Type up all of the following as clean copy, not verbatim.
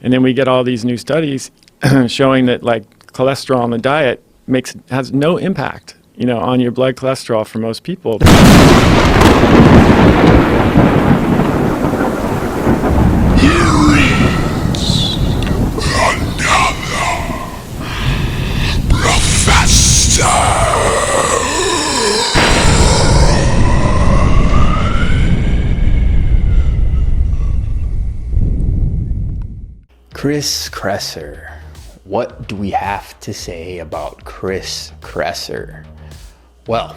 And then we get all these new studies showing that like cholesterol in the diet has no impact, on your blood cholesterol for most people. Kresser. What do we have to say about Kresser? Well,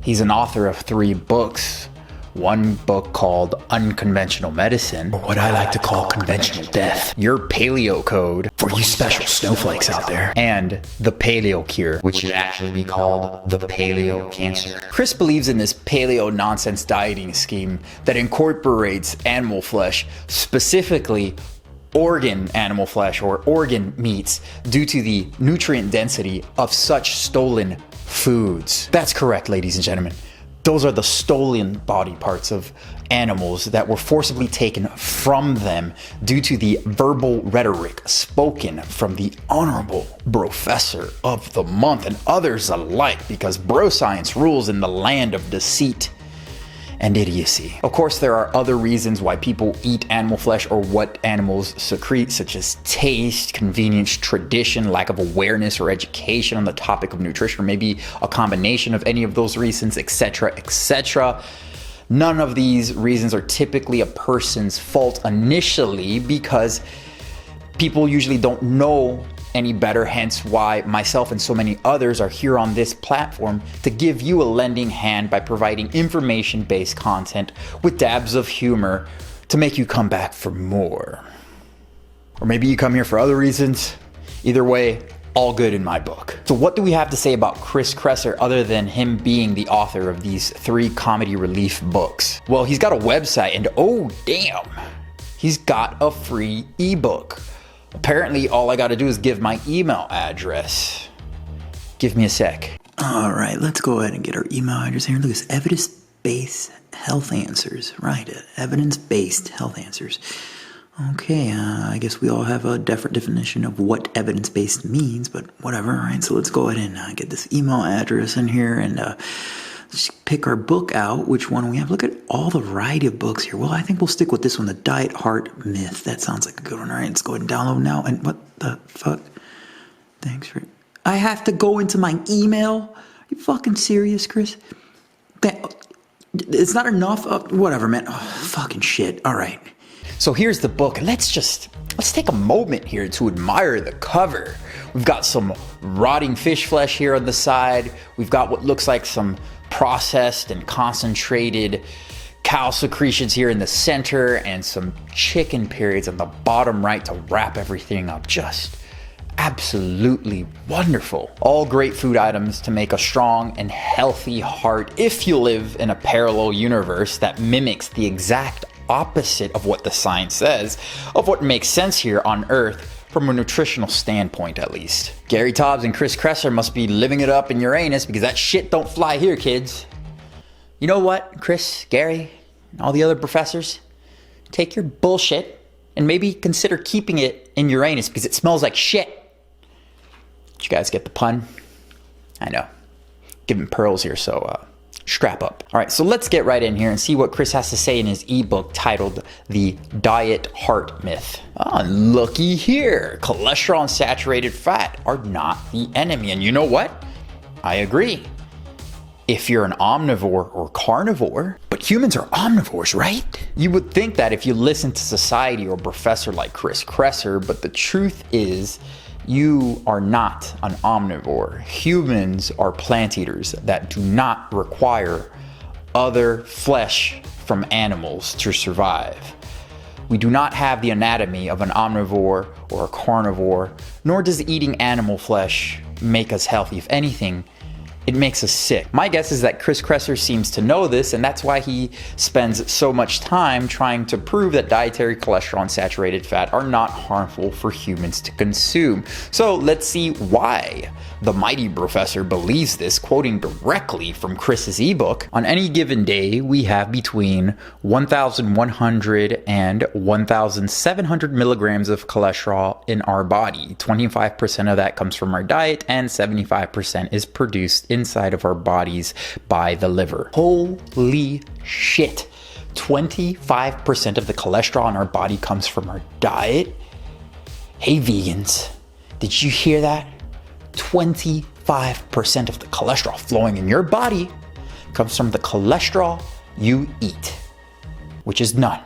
he's an author of 3 books. One book called Unconventional Medicine, or what I like to call Conventional Death. Your Paleo Code for you special snowflakes out there. And The Paleo Cure, which should actually be called The Paleo Cancer. Chris believes in this paleo nonsense dieting scheme that incorporates animal flesh, specifically organ animal flesh or organ meats, due to the nutrient density of such stolen foods. That's correct, ladies and gentlemen. Those are the stolen body parts of animals that were forcibly taken from them due to the verbal rhetoric spoken from the Honorable Brofessor of the Month and others alike, because bro science rules in the land of deceit and idiocy. Of course, there are other reasons why people eat animal flesh or what animals secrete, such as taste, convenience, tradition, lack of awareness or education on the topic of nutrition, or maybe a combination of any of those reasons, etc., etc. None of these reasons are typically a person's fault initially, because people usually don't know any better, hence why myself and so many others are here on this platform to give you a lending hand by providing information-based content with dabs of humor to make you come back for more. Or maybe you come here for other reasons. Either way, all good in my book. So what do we have to say about Kresser other than him being the author of these 3 comedy relief books? Well, he's got a website, and oh damn, he's got a free ebook. Apparently, all I gotta do is give my email address. Give me a sec. All right, let's go ahead and get our email address here. Look, it's evidence-based health answers. Right, evidence-based health answers. Okay, I guess we all have a different definition of what evidence-based means, but whatever. All right, so let's go ahead and get this email address in here and let's pick our book out. Which one we have? Look at all the variety of books here. Well, I think we'll stick with this one, The Diet Heart Myth. That sounds like a good one. All right, let's go ahead and download now. And what the fuck? Thanks for... I have to go into my email? Are you fucking serious, Chris? It's not enough? Whatever, man. Oh, fucking shit. All right. So here's the book. Let's take a moment here to admire the cover. We've got some rotting fish flesh here on the side. We've got what looks like some processed and concentrated cow secretions here in the center, and some chicken periods on the bottom right to wrap everything up. Just absolutely wonderful. All great food items to make a strong and healthy heart if you live in a parallel universe that mimics the exact opposite of what the science says, of what makes sense here on Earth, from a nutritional standpoint at least. Gary Tobbs and Kresser must be living it up in Uranus, because that shit don't fly here, kids. You know what, Chris, Gary, and all the other professors? Take your bullshit and maybe consider keeping it in Uranus, because it smells like shit. Did you guys get the pun? I know. Giving pearls here, so strap up. All right, so let's get right in here and see what Chris has to say in his ebook titled The Diet Heart Myth. Oh, looky here. Cholesterol and saturated fat are not the enemy. And you know what? I agree. If you're an omnivore or carnivore, but humans are omnivores, right? You would think that if you listen to society or a professor like Kresser, but the truth is, you are not an omnivore. Humans are plant eaters that do not require other flesh from animals to survive. We do not have the anatomy of an omnivore or a carnivore, nor does eating animal flesh make us healthy. If anything, It makes us sick. My guess is that Chris Kresser seems to know this, and that's why he spends so much time trying to prove that dietary cholesterol and saturated fat are not harmful for humans to consume. So let's see why the mighty Brofessor believes this, quoting directly from Chris's ebook. On any given day, we have between 1,100 and 1,700 milligrams of cholesterol in our body. 25% of that comes from our diet, and 75% is produced inside of our bodies by the liver. Holy shit. 25% of the cholesterol in our body comes from our diet? Hey vegans, did you hear that? 25% of the cholesterol flowing in your body comes from the cholesterol you eat, which is none.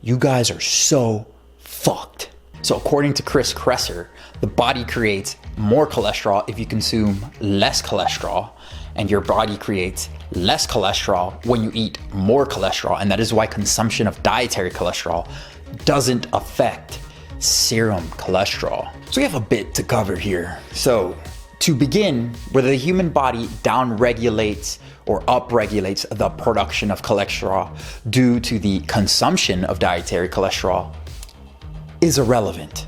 You guys are so fucked. So according to Chris Kresser, the body creates more cholesterol if you consume less cholesterol, and your body creates less cholesterol when you eat more cholesterol, and that is why consumption of dietary cholesterol doesn't affect serum cholesterol. So we have a bit to cover here. So to begin, whether the human body downregulates or upregulates the production of cholesterol due to the consumption of dietary cholesterol is irrelevant.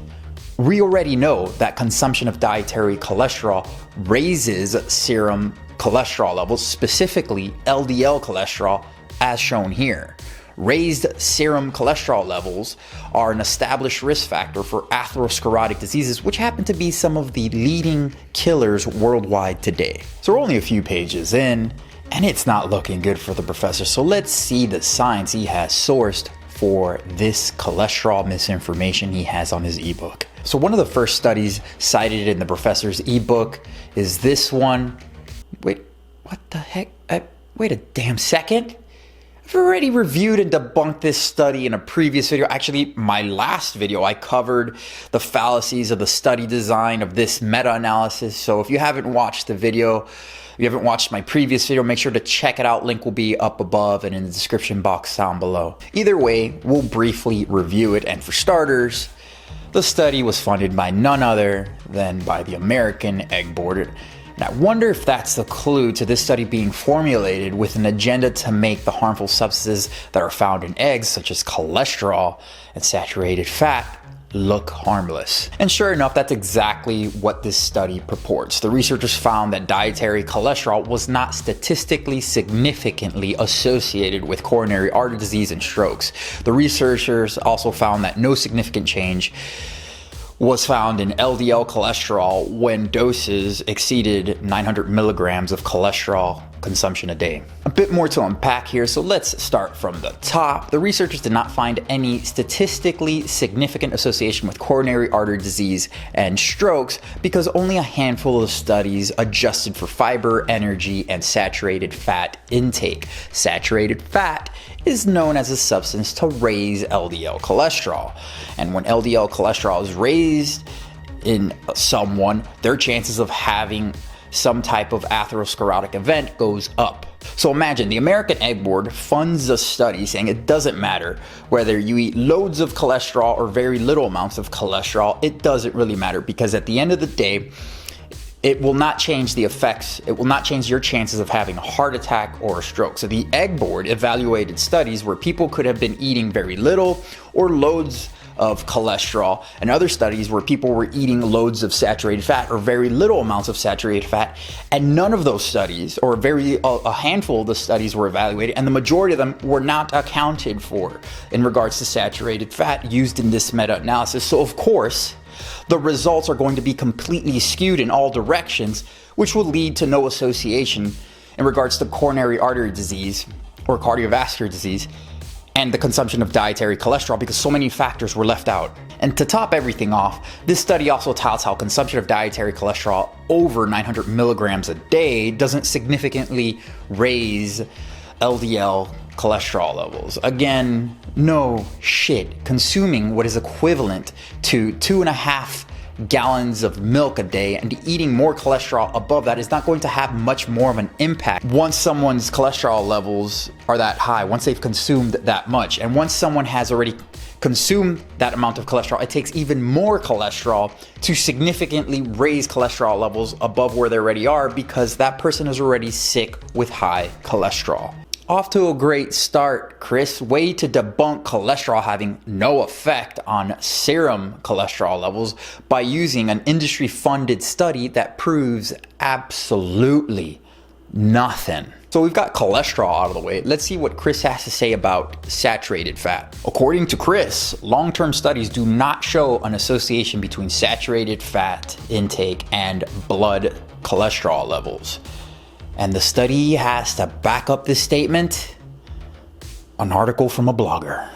We already know that consumption of dietary cholesterol raises serum cholesterol levels, specifically LDL cholesterol, as shown here. Raised serum cholesterol levels are an established risk factor for atherosclerotic diseases, which happen to be some of the leading killers worldwide today. So we're only a few pages in, and it's not looking good for the professor. So let's see the science he has sourced for this cholesterol misinformation he has on his ebook. So one of the first studies cited in the professor's ebook is this one. Wait, what the heck? Wait a damn second. I've already reviewed and debunked this study in a previous video. Actually, my last video, I covered the fallacies of the study design of this meta-analysis. So if you haven't watched the video, if you haven't watched my previous video, make sure to check it out. Link will be up above and in the description box down below. Either way, we'll briefly review it. And for starters, the study was funded by none other than by the American Egg Board. And I wonder if that's the clue to this study being formulated with an agenda to make the harmful substances that are found in eggs, such as cholesterol and saturated fat, look harmless. And sure enough, that's exactly what this study purports. The researchers found that dietary cholesterol was not statistically significantly associated with coronary artery disease and strokes. The researchers also found that no significant change was found in LDL cholesterol when doses exceeded 900 milligrams of cholesterol consumption a day. A bit more to unpack here, so let's start from the top. The researchers did not find any statistically significant association with coronary artery disease and strokes because only a handful of studies adjusted for fiber, energy, and saturated fat intake. Saturated fat is known as a substance to raise LDL cholesterol. And when LDL cholesterol is raised in someone, their chances of having some type of atherosclerotic event goes up. So imagine the American Egg Board funds a study saying it doesn't matter whether you eat loads of cholesterol or very little amounts of cholesterol. It doesn't really matter because at the end of the day, it will not change the effects. It will not change your chances of having a heart attack or a stroke. So the Egg Board evaluated studies where people could have been eating very little or loads of cholesterol, and other studies where people were eating loads of saturated fat or very little amounts of saturated fat, and none of those studies, or a handful of the studies, were evaluated, and the majority of them were not accounted for in regards to saturated fat used in this meta-analysis. So of course, the results are going to be completely skewed in all directions, which will lead to no association in regards to coronary artery disease or cardiovascular disease and the consumption of dietary cholesterol because so many factors were left out. And to top everything off, this study also touts how consumption of dietary cholesterol over 900 milligrams a day doesn't significantly raise LDL cholesterol levels. Again, no shit. Consuming what is equivalent to 2.5 gallons of milk a day, and eating more cholesterol above that is not going to have much more of an impact once someone's cholesterol levels are that high, once they've consumed that much. And once someone has already consumed that amount of cholesterol, it takes even more cholesterol to significantly raise cholesterol levels above where they already are, because that person is already sick with high cholesterol. Off to a great start, Chris. Way to debunk cholesterol having no effect on serum cholesterol levels by using an industry-funded study that proves absolutely nothing. So we've got cholesterol out of the way. Let's see what Chris has to say about saturated fat. According to Chris, long-term studies do not show an association between saturated fat intake and blood cholesterol levels. And the study has to back up this statement. An article from a blogger.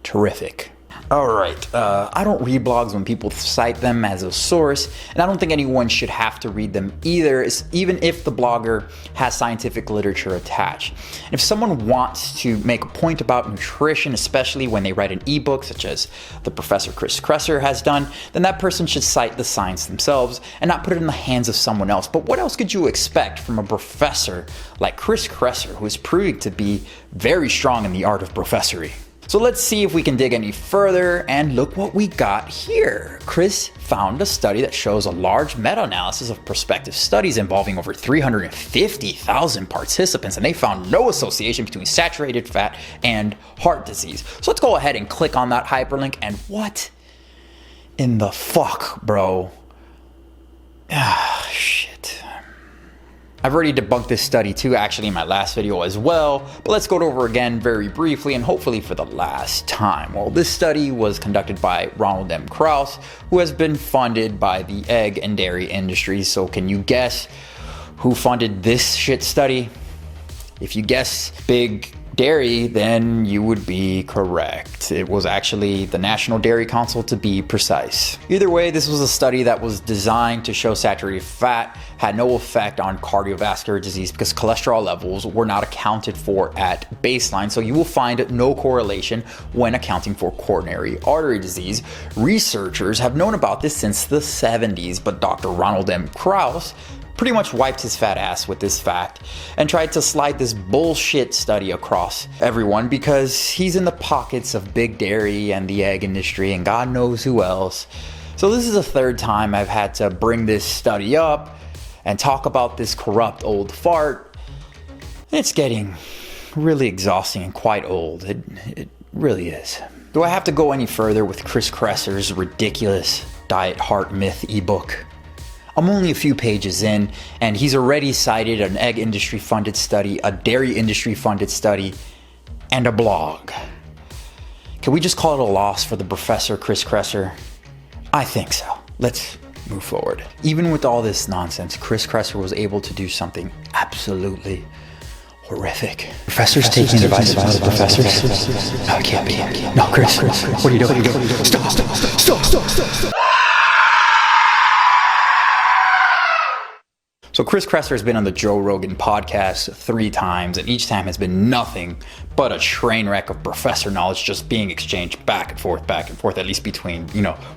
Terrific. All right, I don't read blogs when people cite them as a source, and I don't think anyone should have to read them either, even if the blogger has scientific literature attached. And if someone wants to make a point about nutrition, especially when they write an ebook, such as the Professor Kresser has done, then that person should cite the science themselves and not put it in the hands of someone else. But what else could you expect from a professor like Kresser, who is proving to be very strong in the art of professory? So let's see if we can dig any further, and look what we got here. Chris found a study that shows a large meta-analysis of prospective studies involving over 350,000 participants, and they found no association between saturated fat and heart disease. So let's go ahead and click on that hyperlink, and what in the fuck, bro? Ah, shit. I've already debunked this study too, actually, in my last video as well, but let's go over again very briefly and hopefully for the last time. Well, this study was conducted by Ronald M. Krauss, who has been funded by the egg and dairy industry. So can you guess who funded this shit study? If you guess Big Dairy, then you would be correct. It was actually the National Dairy Council, to be precise. Either way, this was a study that was designed to show saturated fat had no effect on cardiovascular disease because cholesterol levels were not accounted for at baseline. So you will find no correlation when accounting for coronary artery disease. Researchers have known about this since the 70s, but Dr. Ronald M. Krauss pretty much wiped his fat ass with this fact and tried to slide this bullshit study across everyone because he's in the pockets of Big Dairy and the egg industry and God knows who else. So this is the third time I've had to bring this study up and talk about this corrupt old fart. It's getting really exhausting and quite old. It really is. Do I have to go any further with Chris Kresser's ridiculous diet heart myth ebook? I'm only a few pages in, and he's already cited an egg industry funded study, a dairy industry funded study, and a blog. Can we just call it a loss for the Professor Chris Kresser? I think so. Let's move forward. Even with all this nonsense, Chris Kresser was able to do something absolutely horrific. Professors taking advice from other professors? No, it can't be. No, Chris, what are you doing? Stop. So Chris Kresser has been on the Joe Rogan podcast 3 times, and each time has been nothing but a train wreck of professor knowledge just being exchanged back and forth, at least between,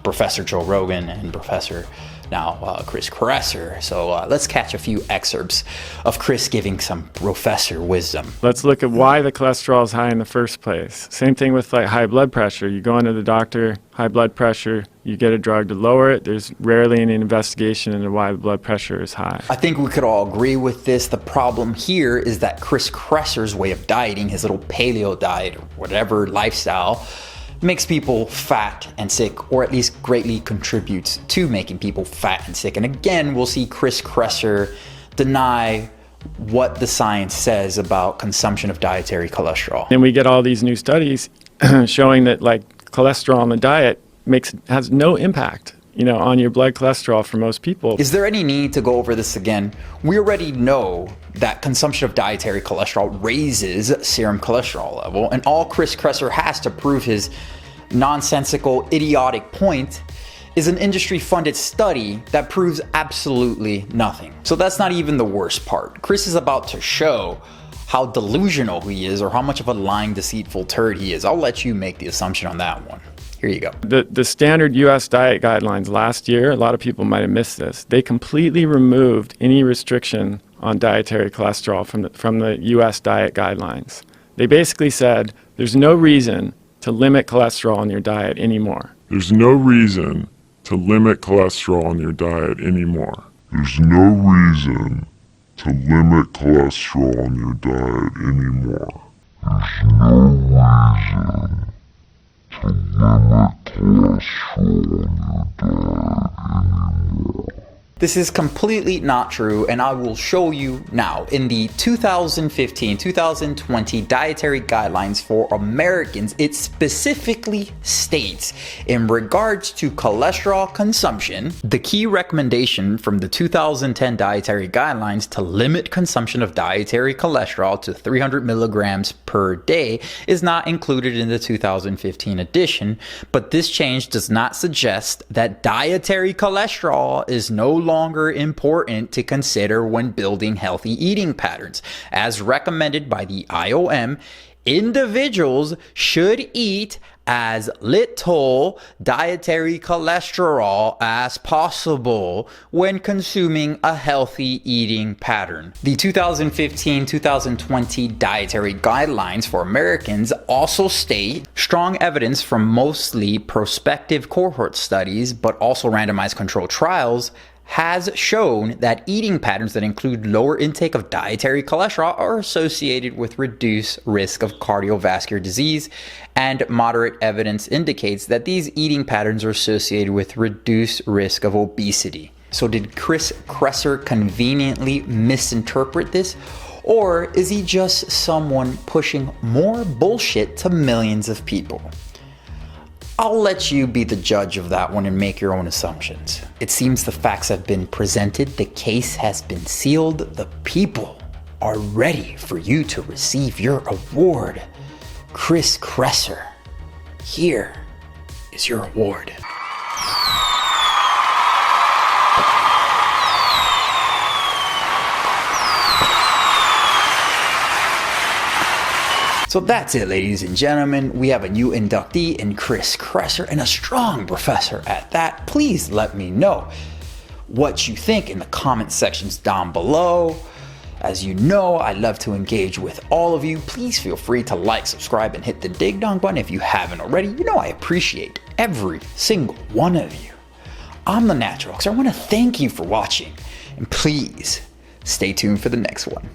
Professor Joe Rogan and Professor now Chris Kresser. So let's catch a few excerpts of Chris giving some professor wisdom. Let's look at why the cholesterol is high in the first place. Same thing with like high blood pressure. You go into the doctor, high blood pressure, you get a drug to lower it. There's rarely any investigation into why the blood pressure is high. I think we could all agree with this. The problem here is that Chris Kresser's way of dieting, his little paleo diet or whatever lifestyle, makes people fat and sick, or at least greatly contributes to making people fat and sick. And again, we'll see Chris Kresser deny what the science says about consumption of dietary cholesterol. And we get all these new studies showing that like cholesterol in the diet has no impact, on your blood cholesterol for most people. Is there any need to go over this again? We already know that consumption of dietary cholesterol raises serum cholesterol level, and all Chris Kresser has to prove his nonsensical, idiotic point is an industry-funded study that proves absolutely nothing. So that's not even the worst part. Chris is about to show how delusional he is or how much of a lying, deceitful turd he is. I'll let you make the assumption on that one. Here you go. The standard U.S. diet guidelines last year, a lot of people might have missed this. They completely removed any restriction on dietary cholesterol from the U.S. diet guidelines. They basically said there's no reason to limit cholesterol in your diet anymore. There's no reason to limit cholesterol in your diet anymore. There's no reason to limit cholesterol in your diet anymore. There's no reason to limit cholesterol in your diet anymore. This is completely not true, and I will show you now. In the 2015-2020 Dietary Guidelines for Americans, it specifically states, in regards to cholesterol consumption, the key recommendation from the 2010 Dietary Guidelines to limit consumption of dietary cholesterol to 300 milligrams per day is not included in the 2015 edition, but this change does not suggest that dietary cholesterol is no longer important to consider when building healthy eating patterns. As recommended by the IOM, individuals should eat as little dietary cholesterol as possible when consuming a healthy eating pattern. The 2015-2020 Dietary Guidelines for Americans also state strong evidence from mostly prospective cohort studies, but also randomized controlled trials, has shown that eating patterns that include lower intake of dietary cholesterol are associated with reduced risk of cardiovascular disease, and moderate evidence indicates that these eating patterns are associated with reduced risk of obesity. So did Kresser conveniently misinterpret this? Or is he just someone pushing more bullshit to millions of people? I'll let you be the judge of that one and make your own assumptions. It seems the facts have been presented, the case has been sealed, the people are ready for you to receive your award. Kresser, here is your award. So that's it, ladies and gentlemen. We have a new inductee in Kresser, and a strong professor at that. Please let me know what you think in the comment sections down below. As you know, I love to engage with all of you. Please feel free to like, subscribe, and hit the ding dong button if you haven't already. You know I appreciate every single one of you. I'm the Natural, because I want to thank you for watching. And please stay tuned for the next one.